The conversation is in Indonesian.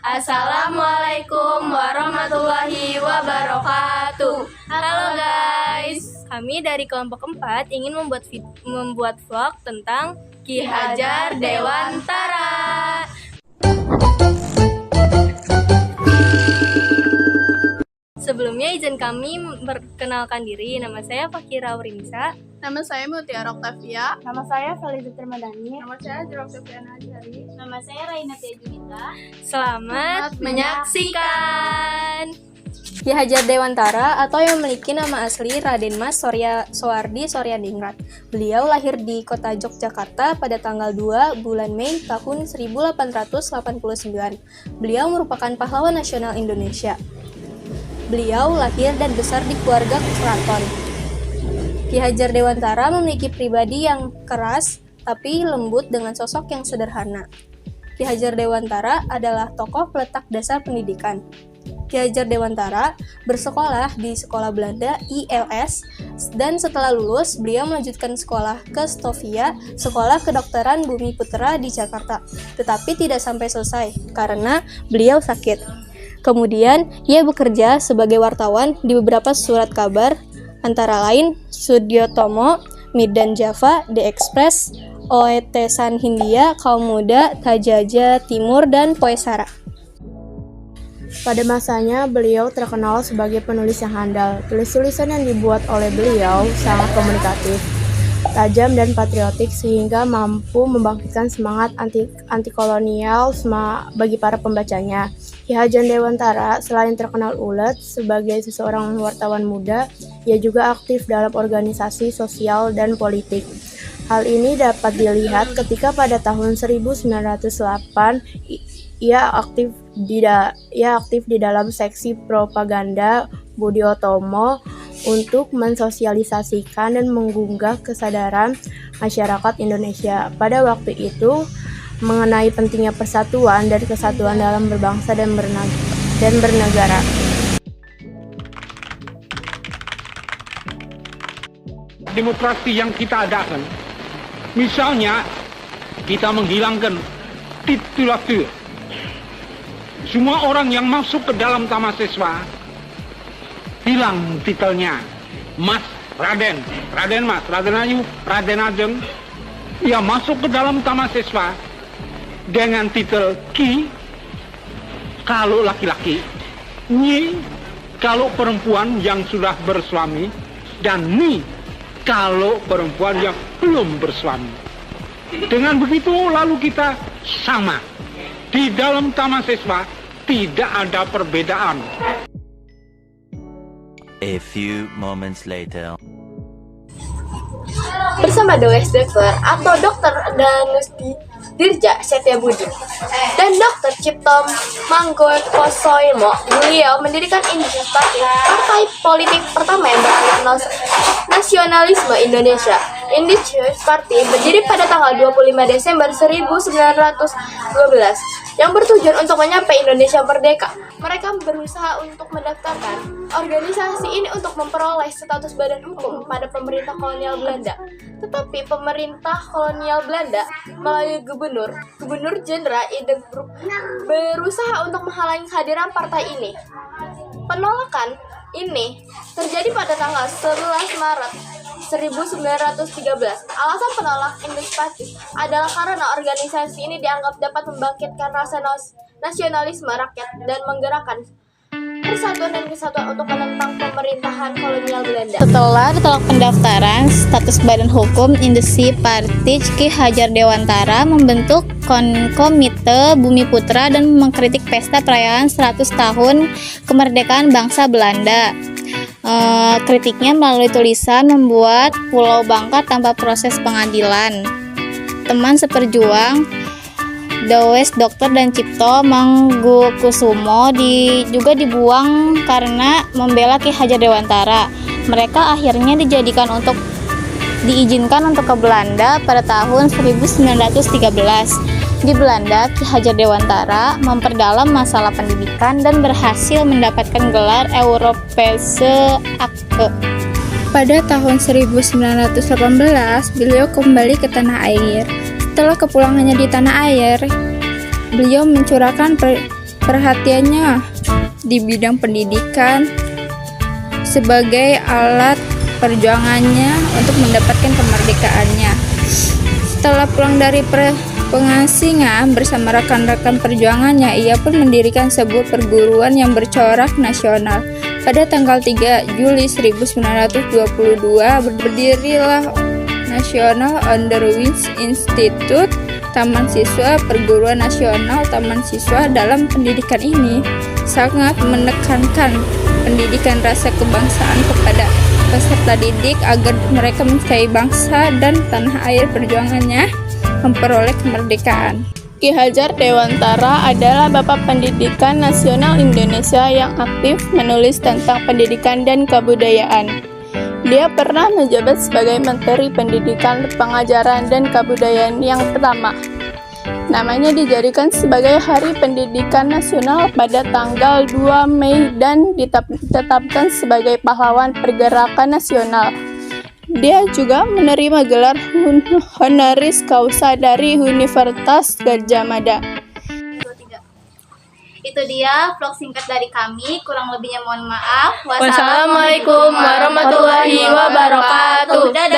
Assalamualaikum warahmatullahi wabarakatuh. Halo guys, kami dari kelompok 4 ingin membuat vlog tentang Ki Hajar Dewantara. Sebelumnya izin kami memperkenalkan diri. Nama saya Fakira Aurinsa. Nama saya Mutiara Octavia. Nama saya Faliza Termadani. Nama saya Jero Sofiana Ajari. Nama saya Raina Tia Junita. Selamat menyaksikan. Ki Hajar Dewantara atau yang memiliki nama asli Raden Mas Soeardi Soryadingrat. Beliau lahir di kota Yogyakarta pada tanggal 2 bulan Mei tahun 1889. Beliau merupakan pahlawan nasional Indonesia. Beliau lahir dan besar di keluarga keraton. Ki Hajar Dewantara memiliki pribadi yang keras tapi lembut dengan sosok yang sederhana. Ki Hajar Dewantara adalah tokoh peletak dasar pendidikan. Ki Hajar Dewantara bersekolah di sekolah Belanda ILS dan setelah lulus beliau melanjutkan sekolah ke Stovia, sekolah kedokteran Bumi Putra di Jakarta. Tetapi tidak sampai selesai karena beliau sakit. Kemudian, ia bekerja sebagai wartawan di beberapa surat kabar, antara lain Sudiotomo, Midan Java, The Express, Oetesan Hindia, Kaum Muda, Tajaja Timur, dan Poesara. Pada masanya, beliau terkenal sebagai penulis yang handal. Tulis-tulisan yang dibuat oleh beliau sangat komunikatif, tajam dan patriotik sehingga mampu membangkitkan semangat anti-kolonial bagi para pembacanya. Ki Hajar Dewantara selain terkenal ulet sebagai seseorang wartawan muda, ia juga aktif dalam organisasi sosial dan politik. Hal ini dapat dilihat ketika pada tahun 1908 ia aktif di dalam seksi propaganda Budi Utomo untuk mensosialisasikan dan menggugah kesadaran masyarakat Indonesia pada waktu itu mengenai pentingnya persatuan dan kesatuan dalam berbangsa dan bernegara. Demokrasi yang kita adakan, misalnya kita menghilangkan titulatur. Semua orang yang masuk ke dalam taman siswa hilang titelnya Mas, Raden, Raden Mas, Raden Ayu, Raden Ajeng. Ia masuk ke dalam taman siswa dengan titel Ki kalau laki-laki, Nyi kalau perempuan yang sudah bersuami, dan Ni kalau perempuan yang belum bersuami. Dengan begitu lalu kita sama. Di dalam taman siswa tidak ada perbedaan. A few moments later. Bersama Dr. Dokter atau Dr. Danusti Dirja Setiabudi dan Dr. Cipto Mangkusoimo, beliau mendirikan Indisches Party, partai politik pertama yang berkenal nasionalisme Indonesia. Indisches Party berdiri pada tanggal 25 Desember 1912 yang bertujuan untuk menyampai Indonesia merdeka. Mereka berusaha untuk mendaftarkan organisasi ini untuk memperoleh status badan hukum pada pemerintah kolonial Belanda. Tetapi pemerintah kolonial Belanda melalui Gubernur Jenderal Idem-Broek berusaha untuk menghalangi kehadiran partai ini. Penolakan ini terjadi pada tanggal 11 Maret 1913. Alasan penolak Indisches Party adalah karena organisasi ini dianggap dapat membangkitkan rasa nasionalisme rakyat dan menggerakkan persatuan dan kesatuan untuk menentang pemerintahan kolonial Belanda. Setelah ditolak pendaftaran status badan hukum Indisches Party, Ki Hajar Dewantara membentuk Komite Bumi Putra dan mengkritik pesta perayaan 100 tahun kemerdekaan bangsa Belanda. Kritiknya melalui tulisan membuat Pulau Bangka tanpa proses pengadilan. Teman seperjuang Dr. Dokter dan Cipto Mangkusoimo juga dibuang karena membela Ki Hajar Dewantara. Mereka akhirnya diizinkan untuk ke Belanda pada tahun 1913. Di Belanda, Ki Hajar Dewantara memperdalam masalah pendidikan dan berhasil mendapatkan gelar Europese Acte. Pada tahun 1918, beliau kembali ke tanah air. Setelah kepulangannya di tanah air, Beliau mencurahkan perhatiannya di bidang pendidikan sebagai alat perjuangannya untuk mendapatkan kemerdekaannya. Setelah pulang dari pengasingan bersama rekan-rekan perjuangannya, ia pun mendirikan sebuah perguruan yang bercorak nasional. Pada tanggal 3 Juli 1922 berdirilah National Underwings Institute, Taman Siswa Perguruan Nasional. Taman siswa dalam pendidikan ini sangat menekankan pendidikan rasa kebangsaan kepada peserta didik agar mereka mencintai bangsa dan tanah air perjuangannya memperoleh kemerdekaan. Ki Hajar Dewantara adalah Bapak Pendidikan Nasional Indonesia yang aktif menulis tentang pendidikan dan kebudayaan. Dia pernah menjabat sebagai Menteri Pendidikan, Pengajaran, dan Kebudayaan yang pertama. Namanya dijadikan sebagai Hari Pendidikan Nasional pada tanggal 2 Mei dan ditetapkan sebagai pahlawan pergerakan nasional. Dia juga menerima gelar honoris causa dari Universitas Gadjah Mada. Itu dia vlog singkat dari kami, kurang lebihnya mohon maaf. Wassalamualaikum warahmatullahi wabarakatuh. Dadah.